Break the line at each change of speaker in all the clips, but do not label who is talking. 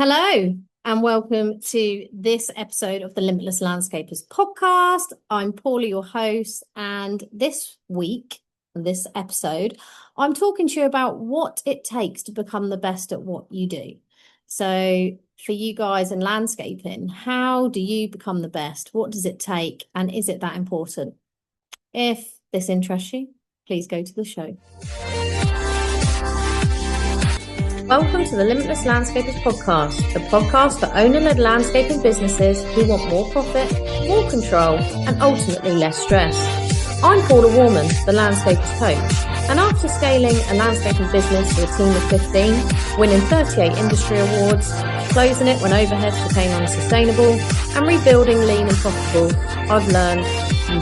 Hello, and welcome to this episode of the Limitless Landscapers podcast. I'm Paula, your host, and this week, this episode, I'm talking to you about what it takes to become the best at what you do. So, for you guys in landscaping, how do you become the best? What does it take? And is it that important? If this interests you, please go to the show. Welcome to the Limitless Landscapers podcast, the podcast for owner-led landscaping businesses who want more profit, more control, and ultimately less stress. I'm Paula Warman, the Landscapers coach, and after scaling a landscaping business to a team of 15, winning 38 industry awards, closing it when overheads became unsustainable, and rebuilding lean and profitable, I've learned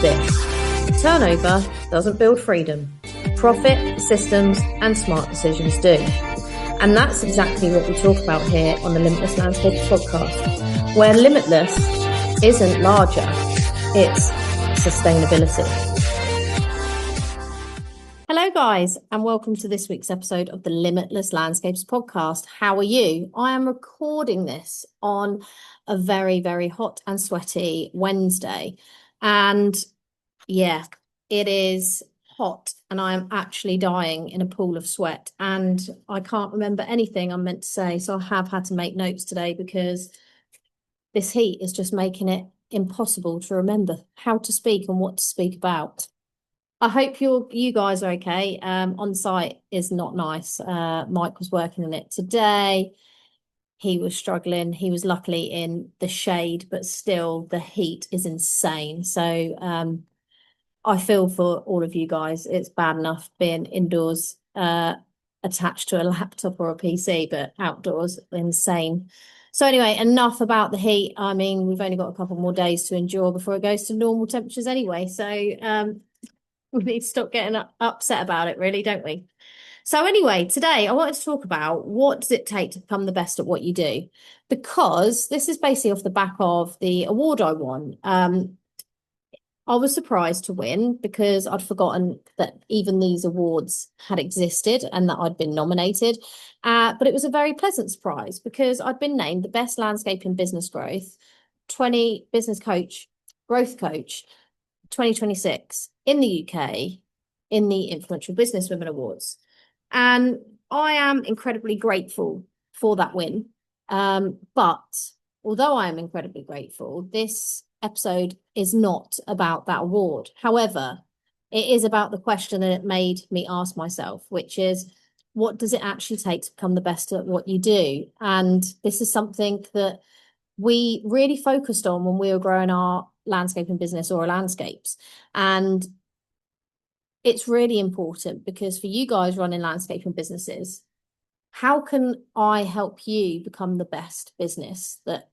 this. Turnover doesn't build freedom. Profit, systems, and smart decisions do. And that's exactly what we talk about here on the Limitless Landscapers podcast, where limitless isn't larger, it's sustainability. Hello, guys, and welcome to this week's episode of the Limitless Landscapers podcast. How are you? I am recording this on a very, very hot and sweaty Wednesday. And yeah, it is hot and I am actually dying in a pool of sweat and I can't remember anything I'm meant to say. So I have had to make notes today because this heat is just making it impossible to remember how to speak and what to speak about. I hope you guys are okay. On site is not nice. Mike was working in it today. He was struggling. He was luckily in the shade, but still the heat is insane. So I feel for all of you guys. It's bad enough being indoors attached to a laptop or a PC, but outdoors, insane. So anyway, enough about the heat. I mean, we've only got a couple more days to endure before it goes to normal temperatures anyway. So we need to stop getting upset about it, really, don't we? So anyway, today I wanted to talk about what does it take to become the best at what you do? Because this is basically off the back of the award I won. I was surprised to win because I'd forgotten that even these awards had existed and that I'd been nominated. But it was a very pleasant surprise because I'd been named the best landscaping business growth 20 business coach, growth coach 2026 in the UK in the Influential Business Women Awards. And I am incredibly grateful for that win. But although I am incredibly grateful, this episode is not about that award. However, it is about the question that it made me ask myself, which is, what does it actually take to become the best at what you do? And this is something that we really focused on when we were growing our landscaping business or landscapes. And it's really important because for you guys running landscaping businesses, how can I help you become the best business that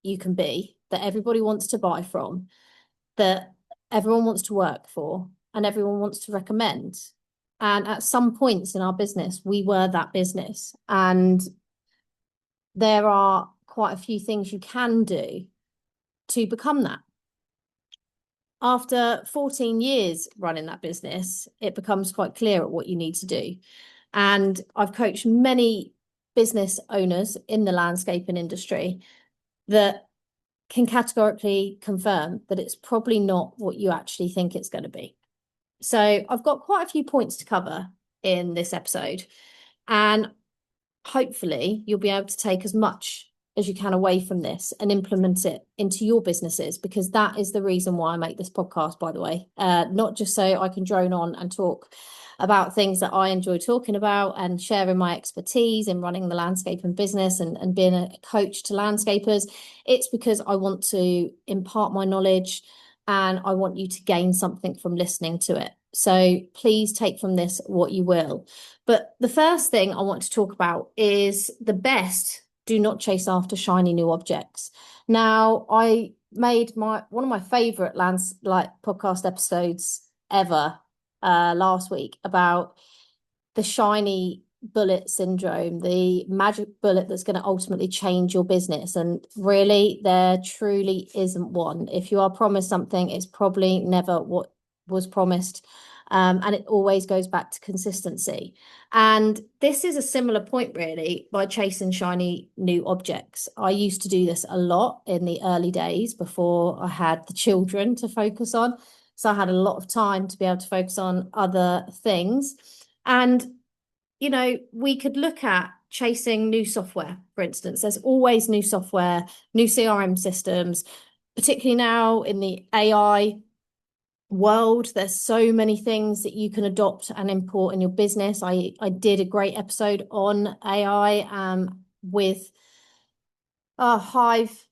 you can be, that everybody wants to buy from, that everyone wants to work for, and everyone wants to recommend? And at some points in our business, we were that business. And there are quite a few things you can do to become that. After 14 years running that business, it becomes quite clear at what you need to do. And I've coached many business owners in the landscaping industry that can categorically confirm that it's probably not what you actually think it's going to be. So I've got quite a few points to cover in this episode, and hopefully you'll be able to take as much as you can away from this and implement it into your businesses, because that is the reason why I make this podcast, by the way. Not just so I can drone on and talk about things that I enjoy talking about and sharing my expertise in running the landscaping business and being a coach to landscapers. It's because I want to impart my knowledge and I want you to gain something from listening to it. So please take from this what you will. But the first thing I want to talk about is the best do not chase after shiny new objects. Now, I made one of my favorite podcast episodes ever last week about the shiny bullet syndrome, the magic bullet that's going to ultimately change your business. And really, there truly isn't one. If you are promised something, it's probably never what was promised. And it always goes back to consistency. And this is a similar point, really, by chasing shiny new objects. I used to do this a lot in the early days before I had the children to focus on. So I had a lot of time to be able to focus on other things. And, you know, we could look at chasing new software, for instance. There's always new software, new CRM systems, particularly now in the AI world. There's so many things that you can adopt and import in your business. I did a great episode on AI with Hive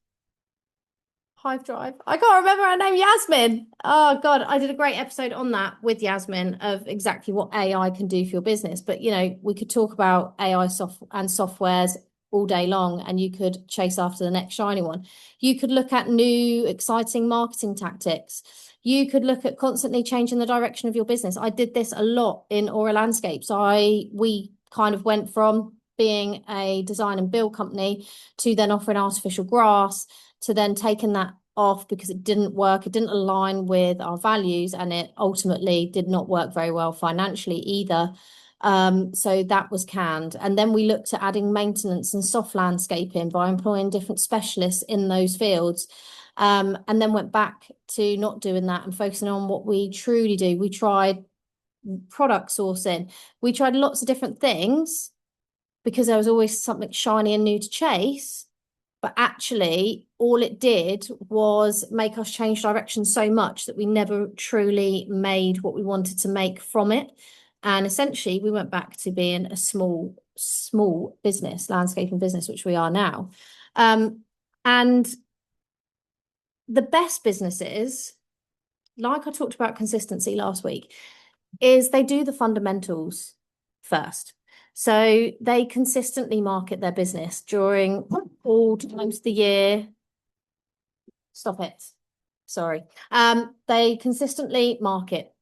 Drive. I can't remember her name, Yasmin. Oh God, I did a great episode on that with Yasmin of exactly what AI can do for your business. But you know, we could talk about AI softwares all day long, and you could chase after the next shiny one. You could look at new, exciting marketing tactics. You could look at constantly changing the direction of your business. I did this a lot in Aura Landscapes. We kind of went from being a design and build company to then offering artificial grass, to then taking that off because it didn't work. It didn't align with our values, and it ultimately did not work very well financially either. So that was canned. And then we looked at adding maintenance and soft landscaping by employing different specialists in those fields. And then went back to not doing that and focusing on what we truly do. We tried product sourcing. We tried lots of different things because there was always something shiny and new to chase. But actually, all it did was make us change direction so much that we never truly made what we wanted to make from it. And essentially, we went back to being a small business, landscaping business, which we are now. And the best businesses, like I talked about consistency last week, is they do the fundamentals first. So they consistently market their business during all times of the year. Stop it. Sorry. They consistently market.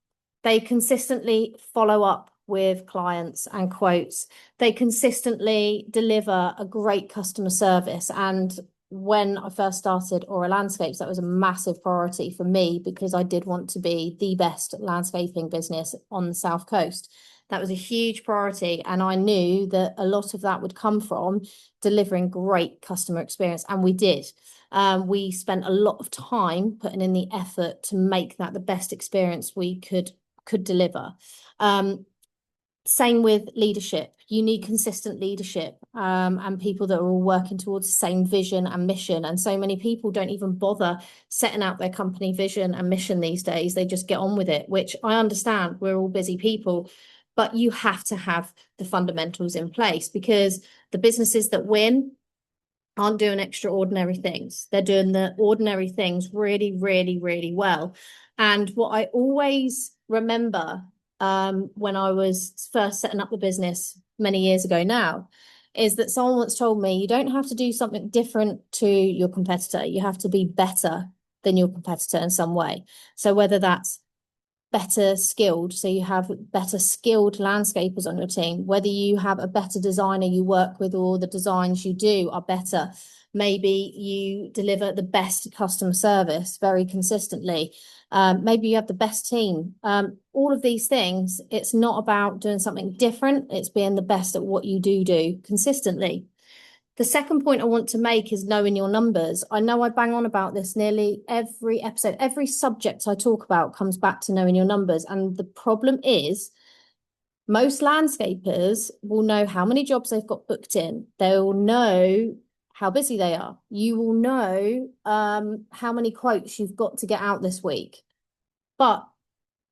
They consistently follow up with clients and quotes. They consistently deliver a great customer service. And when I first started Aura Landscapes, that was a massive priority for me because I did want to be the best landscaping business on the South Coast. That was a huge priority. And I knew that a lot of that would come from delivering great customer experience. And we did. We spent a lot of time putting in the effort to make that the best experience we could deliver. Same with leadership. You need consistent leadership and people that are all working towards the same vision and mission. And so many people don't even bother setting out their company vision and mission these days. They just get on with it, which I understand. We're all busy people, but you have to have the fundamentals in place because the businesses that win aren't doing extraordinary things. They're doing the ordinary things really, really, really well. And what I always remember when I was first setting up the business many years ago now is that someone once told me, you don't have to do something different to your competitor. You have to be better than your competitor in some way. So whether that's better skilled, so you have better skilled landscapers on your team, whether you have a better designer you work with or the designs you do are better, maybe you deliver the best customer service very consistently, maybe you have the best team, all of these things. It's not about doing something different, it's being the best at what you do consistently. The second point I want to make is knowing your numbers. I know I bang on about this nearly every episode. Every subject I talk about comes back to knowing your numbers. And the problem is most landscapers will know how many jobs they've got booked in. They'll know how busy they are. You will know how many quotes you've got to get out this week. But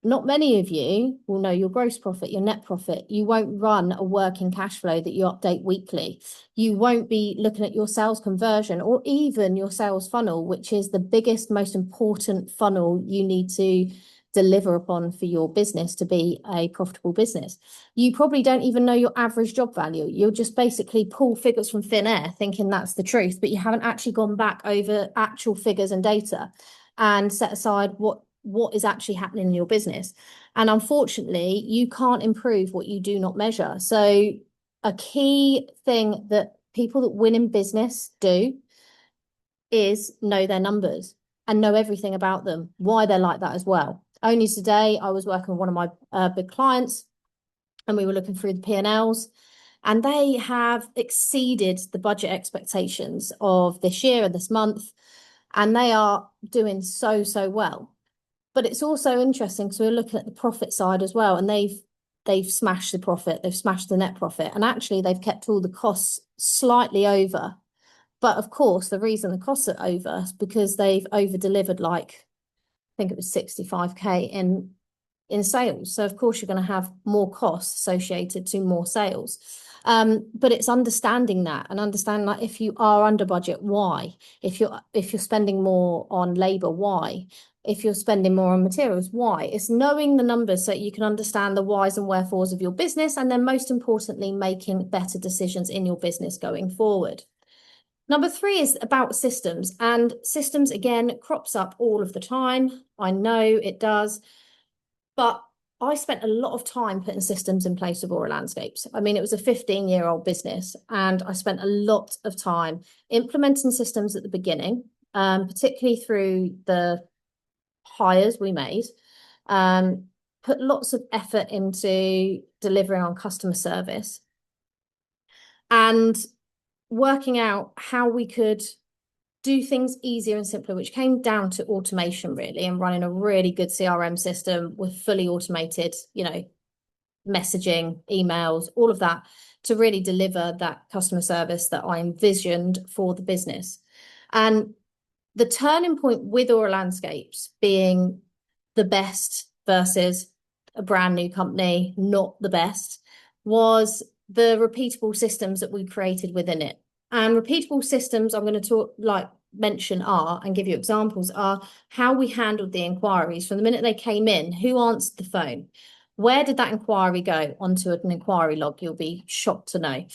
not many of you will know your gross profit, your net profit. You won't run a working cash flow that you update weekly. You won't be looking at your sales conversion or even your sales funnel, which is the biggest, most important funnel you need to deliver upon for your business to be a profitable business. You probably don't even know your average job value. You'll just basically pull figures from thin air thinking that's the truth, but you haven't actually gone back over actual figures and data and set aside what is actually happening in your business. And unfortunately, you can't improve what you do not measure. So a key thing that people that win in business do is know their numbers and know everything about them, why they're like that as well. Only today, I was working with one of my big clients, and we were looking through the P&Ls, and they have exceeded the budget expectations of this year and this month, and they are doing so, so well. But it's also interesting because we're looking at the profit side as well, and they've smashed the profit, they've smashed the net profit, and actually they've kept all the costs slightly over. But of course, the reason the costs are over is because they've over delivered, like I think it was 65k in sales. So of course you're going to have more costs associated to more sales. But it's understanding that, and understanding that if you are under budget, why? If you're spending more on labor, why? If you're spending more on materials, why? It's knowing the numbers so you can understand the whys and wherefores of your business, and then most importantly, making better decisions in your business going forward. Number 3 is about systems, and systems again crops up all of the time. I know it does, but I spent a lot of time putting systems in place with Aura Landscapes. I mean, it was a 15-year-old business, and I spent a lot of time implementing systems at the beginning, particularly through the hires we made. Put lots of effort into delivering on customer service and working out how we could do things easier and simpler, which came down to automation really, and running a really good CRM system with fully automated, messaging, emails, all of that, to really deliver that customer service that I envisioned for the business. And the turning point with Aura Landscapes being the best versus a brand new company, not the best, was the repeatable systems that we created within it. And repeatable systems I'm going to mention and give you examples are how we handled the inquiries from the minute they came in. Who answered the phone? Where did that inquiry go? Onto an inquiry log, you'll be shocked to know.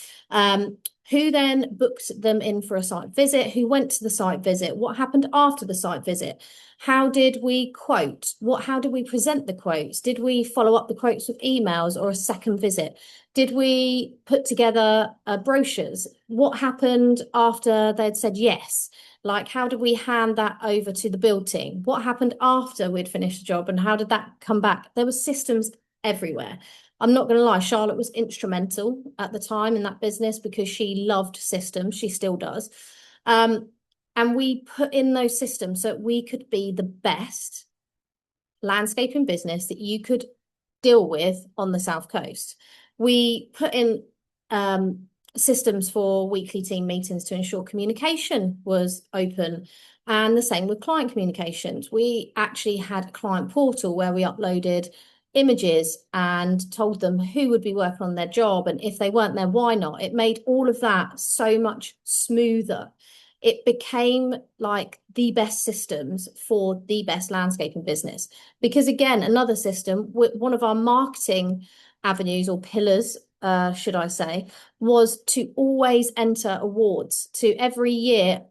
Who then booked them in for a site visit? Who went to the site visit? What happened after the site visit? How did we quote? How did we present the quotes? Did we follow up the quotes with emails or a second visit? Did we put together brochures? What happened after they'd said yes? Like, how did we hand that over to the build team? What happened after we'd finished the job, and how did that come back? There were systems everywhere. I'm not going to lie, Charlotte was instrumental at the time in that business because she loved systems. She still does. And we put in those systems so we could be the best landscaping business that you could deal with on the South Coast. We put in systems for weekly team meetings to ensure communication was open, and the same with client communications. We actually had a client portal where we uploaded images and told them who would be working on their job, and if they weren't there, why not. It made all of that so much smoother. It became like the best systems for the best landscaping business. Because again, another system, one of our marketing avenues or pillars, should I say, was to always enter awards, to every year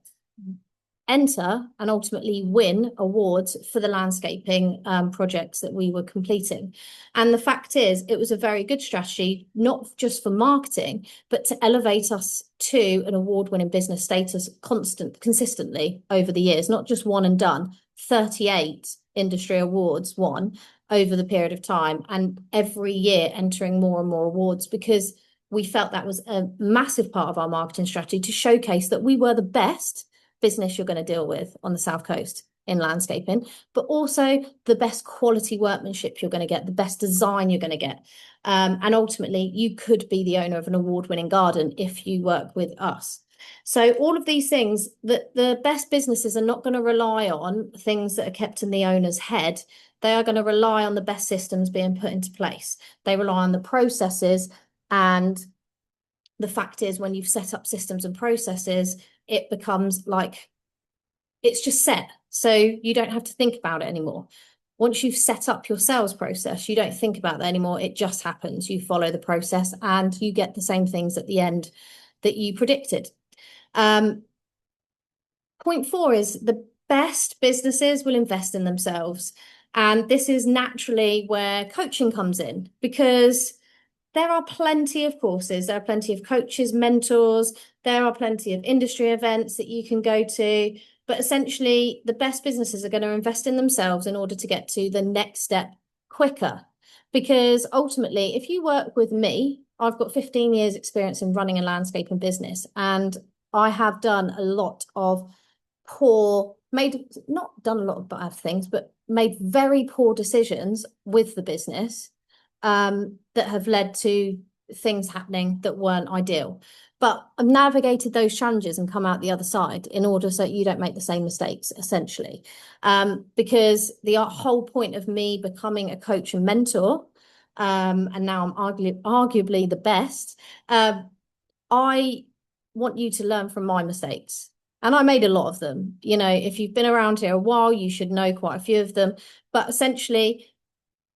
enter and ultimately win awards for the landscaping projects that we were completing. And the fact is, it was a very good strategy, not just for marketing, but to elevate us to an award-winning business status consistently over the years, not just one and done. 38 industry awards won over the period of time, and every year entering more and more awards, because we felt that was a massive part of our marketing strategy to showcase that we were the best business you're going to deal with on the South Coast in landscaping, but also the best quality workmanship you're going to get, the best design you're going to get. And ultimately, you could be the owner of an award-winning garden if you work with us. So all of these things, that the best businesses are not going to rely on things that are kept in the owner's head. They are going to rely on the best systems being put into place. They rely on the processes, and the fact is, when you've set up systems and processes, it becomes like it's just set. So you don't have to think about it anymore. Once you've set up your sales process, you don't think about that anymore. It just happens. You follow the process and you get the same things at the end that you predicted. Point 4 is the best businesses will invest in themselves. And this is naturally where coaching comes in, because There are plenty of courses, there are plenty of coaches, mentors, there are plenty of industry events that you can go to. But essentially, the best businesses are going to invest in themselves in order to get to the next step quicker. Because ultimately, if you work with me, I've got 15 years experience in running a landscaping business, and I have done a lot of not done a lot of bad things, but made very poor decisions with the business that have led to things happening that weren't ideal. But I've navigated those challenges and come out the other side in order so you don't make the same mistakes, essentially. Because the whole point of me becoming a coach and mentor, and now I'm arguably the best, I want you to learn from my mistakes. And I made a lot of them. You know, if you've been around here a while, you should know quite a few of them. But essentially,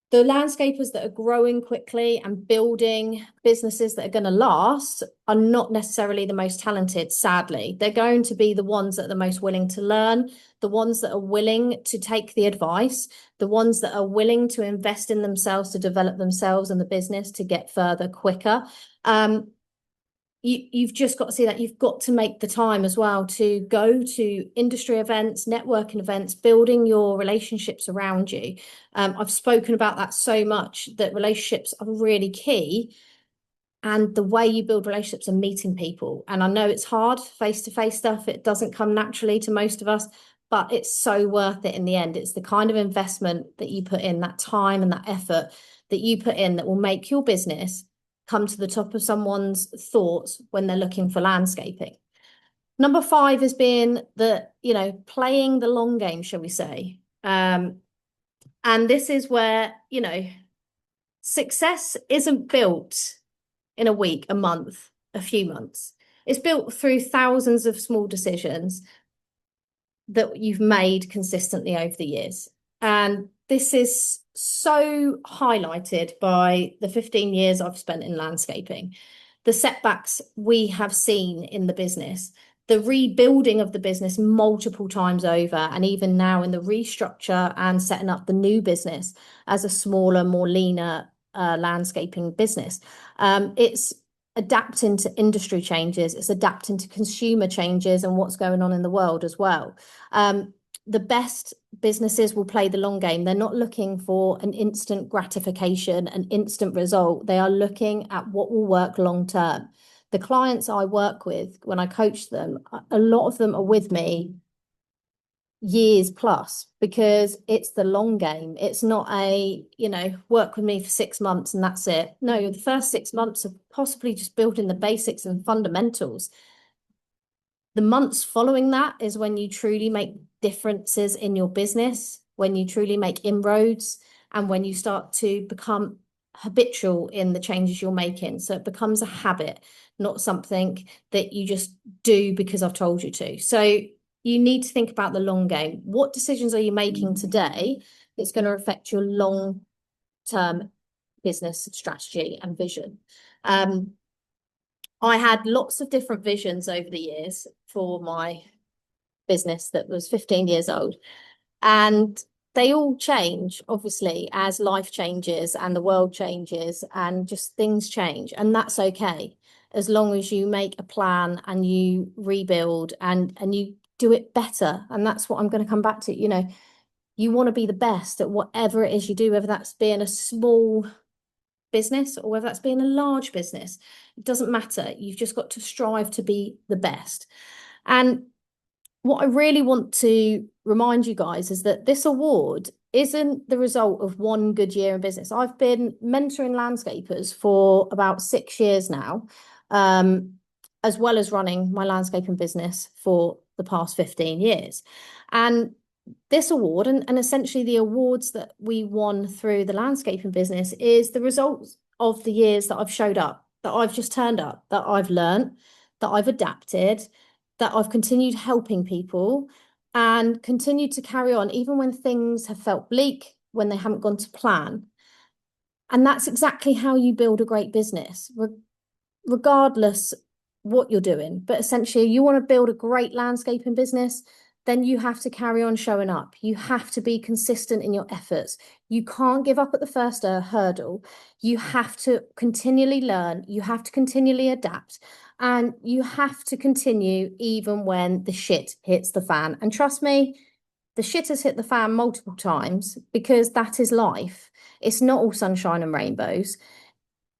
the landscapers that are growing quickly and building businesses that are going to last are not necessarily the most talented, sadly. They're going to be the ones that are the most willing to learn, the ones that are willing to take the advice, the ones that are willing to invest in themselves, to develop themselves and the business to get further quicker. You've just got to see that you've got to make the time as well to go to industry events, networking events, building your relationships around you. I've spoken about that so much, that relationships are really key. And the way you build relationships and meeting people. And I know it's hard, face-to-face stuff. It doesn't come naturally to most of us, but it's so worth it in the end. It's the kind of investment that you put in, that time and that effort that you put in, that will make your business come to the top of someone's thoughts when they're looking for landscaping. Number 5 is being playing the long game, shall we say. And this is where, success isn't built in a week, a month, a few months. It's built through thousands of small decisions that you've made consistently over the years. And this is so highlighted by the 15 years I've spent in landscaping, the setbacks we have seen in the business, the rebuilding of the business multiple times over, and even now in the restructure and setting up the new business as a smaller, more leaner landscaping business. It's adapting to industry changes, it's adapting to consumer changes and what's going on in the world as well. The best businesses will play the long game. They're not looking for an instant gratification, an instant result. They are looking at what will work long term. The clients I work with, when I coach them, a lot of them are with me years plus, because it's the long game. It's not work with me for 6 months and that's it. No, the first 6 months are possibly just building the basics and fundamentals. The months following that is when you truly make differences in your business, when you truly make inroads, and when you start to become habitual in the changes you're making. So it becomes a habit, not something that you just do because I've told you to. So you need to think about the long game. What decisions are you making today that's going to affect your long-term business strategy and vision? I had lots of different visions over the years for my business that was 15 years old. And they all change, obviously, as life changes and the world changes and just things change. And that's okay, as long as you make a plan and you rebuild and you do it better. And that's what I'm going to come back to. You want to be the best at whatever it is you do, whether that's being a small business or whether that's being a large business. It doesn't matter. You've just got to strive to be the best. And what I really want to remind you guys is that this award isn't the result of one good year in business. I've been mentoring landscapers for about 6 years now, as well as running my landscaping business for the past 15 years. And this award and essentially the awards that we won through the landscaping business is the results of the years that I've showed up, that I've just turned up, that I've learned, that I've adapted, that I've continued helping people and continued to carry on even when things have felt bleak, when they haven't gone to plan. And that's exactly how you build a great business, regardless what you're doing. But essentially, you want to build a great landscaping business, then you have to carry on showing up. You have to be consistent in your efforts. You can't give up at the first hurdle. You have to continually learn. You have to continually adapt. And you have to continue even when the shit hits the fan. And trust me, the shit has hit the fan multiple times because that is life. It's not all sunshine and rainbows.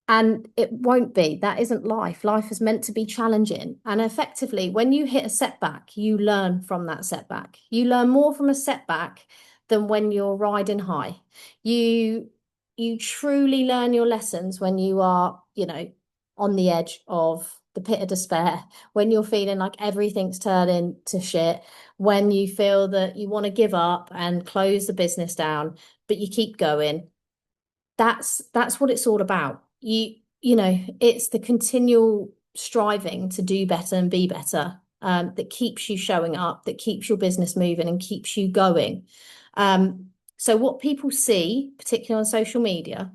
And it won't be. That isn't life. Life is meant to be challenging. And effectively, when you hit a setback, you learn from that setback. You learn more from a setback than when you're riding high. You you truly learn your lessons when you are, on the edge of the pit of despair, when you're feeling like everything's turning to shit, when you feel that you want to give up and close the business down, but you keep going. That's what it's all about. It's the continual striving to do better and be better, that keeps you showing up, that keeps your business moving and keeps you going. So what people see, particularly on social media,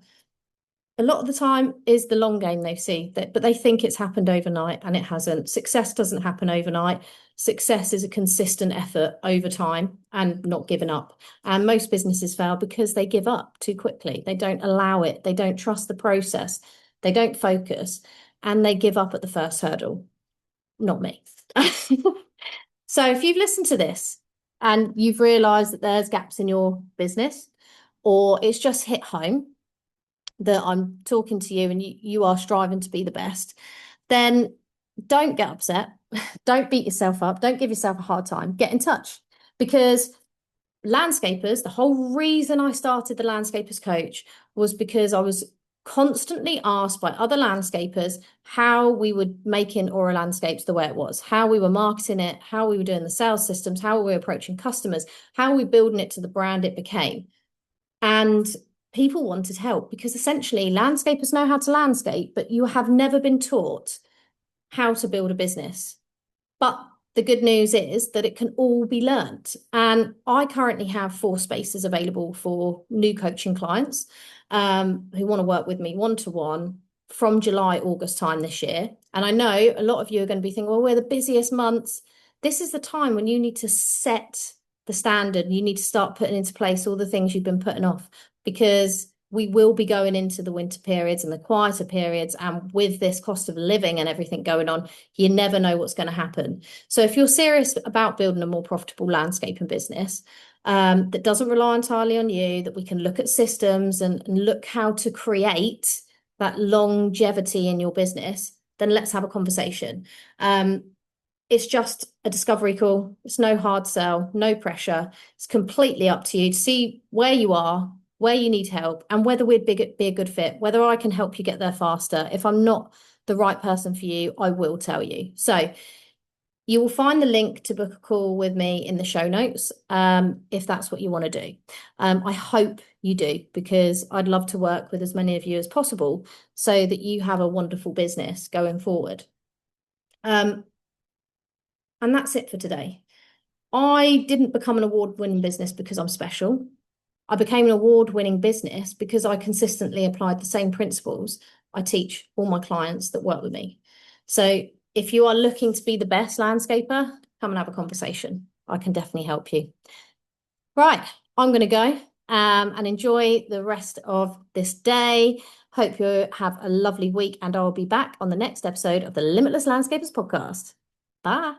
a lot of the time is the long game they see, but they think it's happened overnight, and it hasn't. Success doesn't happen overnight. Success is a consistent effort over time and not giving up. And most businesses fail because they give up too quickly. They don't allow it. They don't trust the process. They don't focus, and they give up at the first hurdle. Not me. So if you've listened to this and you've realized that there's gaps in your business, or it's just hit home that I'm talking to you and you are striving to be the best, then don't get upset. Don't beat yourself up. Don't give yourself a hard time. Get in touch, because landscapers, the whole reason I started the Landscapers Coach was because I was constantly asked by other landscapers how we were making Aura Landscapes the way it was, how we were marketing it, how we were doing the sales systems, how we were approaching customers, how we were building it to the brand it became. And people wanted help because essentially landscapers know how to landscape, but you have never been taught how to build a business. But the good news is that it can all be learnt. And I currently have 4 spaces available for new coaching clients who want to work with me one-to-one from July, August time this year. And I know a lot of you are going to be thinking, well, we're the busiest months. This is the time when you need to set the standard. You need to start putting into place all the things you've been putting off, because we will be going into the winter periods and the quieter periods. And with this cost of living and everything going on, you never know what's going to happen. So if you're serious about building a more profitable landscaping business, that doesn't rely entirely on you, that we can look at systems and look how to create that longevity in your business, then let's have a conversation. It's just a discovery call. It's no hard sell, no pressure. It's completely up to you to see where you are, where you need help, and whether we'd be a good fit, whether I can help you get there faster. If I'm not the right person for you, I will tell you. So you will find the link to book a call with me in the show notes, if that's what you want to do. I hope you do, because I'd love to work with as many of you as possible so that you have a wonderful business going forward. And that's it for today. I didn't become an award-winning business because I'm special. I became an award-winning business because I consistently applied the same principles I teach all my clients that work with me. So if you are looking to be the best landscaper, come and have a conversation. I can definitely help you. Right, I'm going to go and enjoy the rest of this day. Hope you have a lovely week, and I'll be back on the next episode of the Limitless Landscapers podcast. Bye.